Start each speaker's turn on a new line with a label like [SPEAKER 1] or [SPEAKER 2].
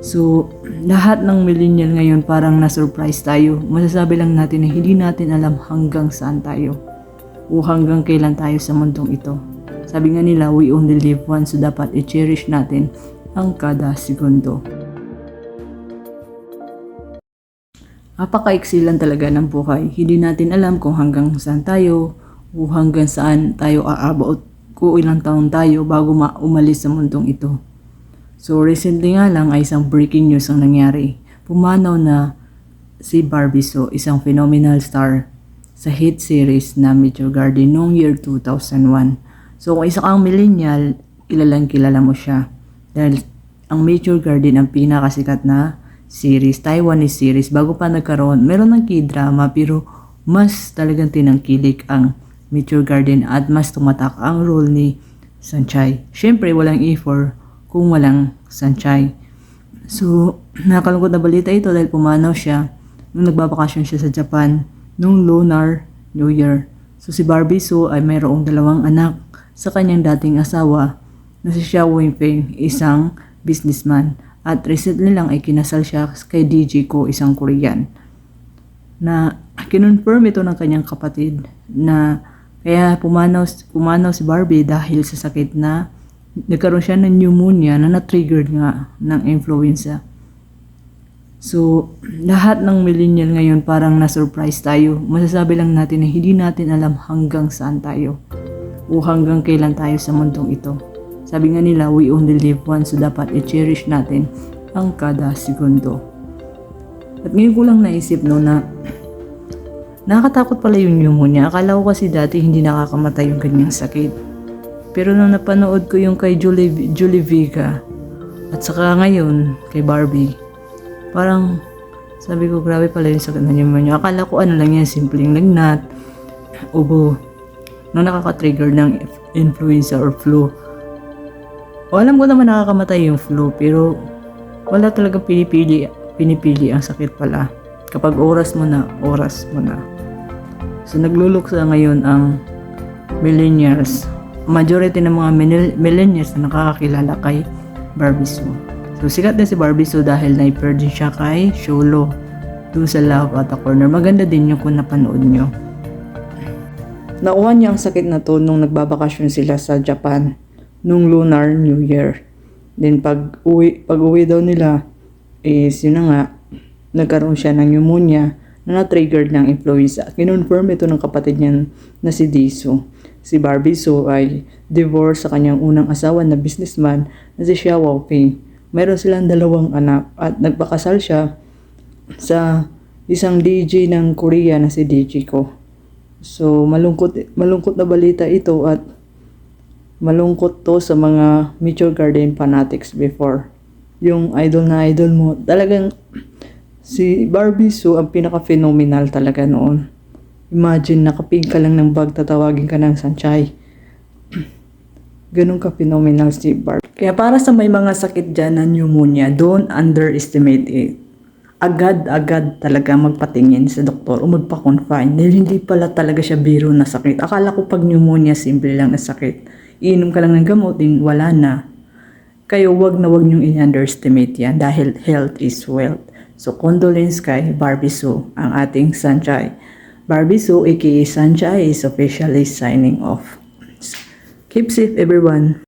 [SPEAKER 1] So, lahat ng millennial ngayon parang na-surprise tayo. Masasabi lang natin na hindi natin alam hanggang saan tayo o hanggang kailan tayo sa mundong ito. Sabi nga nila, we only live once, so dapat i-cherish natin ang kada segundo. Napakaiksi lang talaga ng buhay. Hindi natin alam kung hanggang saan tayo o hanggang saan tayo aabot, kung ilang taon tayo bago umalis sa mundong ito. So recently nga lang ay isang breaking news ang nangyari. Pumanaw na si Barbie Sue, isang phenomenal star sa hit series na Meteor Garden noong year 2001. So kung isa kang millennial, kilalang kilala mo siya. Dahil ang Meteor Garden ang pinakasikat na series, Taiwanese series. Bago pa nagkaroon, meron ng K-drama pero mas talagang tinangkilik ang Meteor Garden at mas tumatak ang role ni Sanchay. Siyempre walang E4 kung walang Sanchay. So nakalungkot na balita ito dahil pumanaw siya nung nagbabakasyon siya sa Japan nung Lunar New Year. So si Barbie Sue ay mayroong 2 anak sa kanyang dating asawa na si Xiao Wenfeng, isang businessman. At recently lang ay kinasal siya kay DJ Ko, isang Korean. Na kinonfirm ito ng kanyang kapatid na kaya pumanaw si Barbie dahil sa sakit na nagkaroon siya ng pneumonia na na-triggered nga ng influenza. So, lahat ng millennial ngayon parang na-surprise tayo. Masasabi lang natin na hindi natin alam hanggang saan tayo o hanggang kailan tayo sa mundong ito. Sabi nga nila, we only live once, so dapat i-cherish natin ang kada segundo. At ngayon ko lang naisip na nakakatakot pala yung pneumonia. Akala ko kasi dati hindi nakakamatay yung ganyang sakit. Pero nung napanood ko yung kay Julie Vega at saka ngayon kay Barbie, parang sabi ko grabe pala yung sakit na pneumonia. Akala ko ano lang yan, simpleng lagnat, ubo, na nakaka-trigger ng influenza or flu. O alam ko naman nakakamatay yung flu pero wala talagang pinipili ang sakit pala. Kapag oras mo na. So nagluluksa ngayon ang millennials. Majority ng mga millennials na nakakakilala kay Barbie Sue. So sikat na si Barbie Sue dahil na-pair din siya kay Sholo dun sa Love at the Corner. Maganda din yung kung napanood nyo. Nakuha niya ang sakit na to nung nagbabakasyon sila sa Japan nung Lunar New Year. Then pag uwi daw nila is yun na nga, nagkaroon siya ng pneumonia na na-triggered ng influenza. Kinonfirm ito ng kapatid niya na si Diso. Si Barbie Sue ay divorced sa kanyang unang asawa na businessman na si Xiao Wenfeng. Mayroon silang 2 anak at nagpakasal siya sa isang DJ ng Korea na si DJ Ko. So malungkot na balita ito at malungkot to sa mga Meteor Garden fanatics before. Yung idol na idol mo, talagang si Barbie Sue ang pinaka-phenomenal talaga noon. Imagine, nakapig ka lang ng bag, tatawagin ka ng Sanchay. Ganun ka-phenomenal si Barbie. Kaya para sa may mga sakit dyan na pneumonia, don't underestimate it. Agad-agad talaga magpatingin sa doktor o magpa-confine. Dahil hindi pala talaga siya biro na sakit. Akala ko pag pneumonia, simple lang na sakit. Iinom ka lang ng gamot, din wala na. Kayo wag niyong i-underestimate yan dahil health is wealth. So condolence kay Barbie Sue, ang ating Sanchay. Barbie Sue aka Sanchay is officially signing off. Keep safe everyone.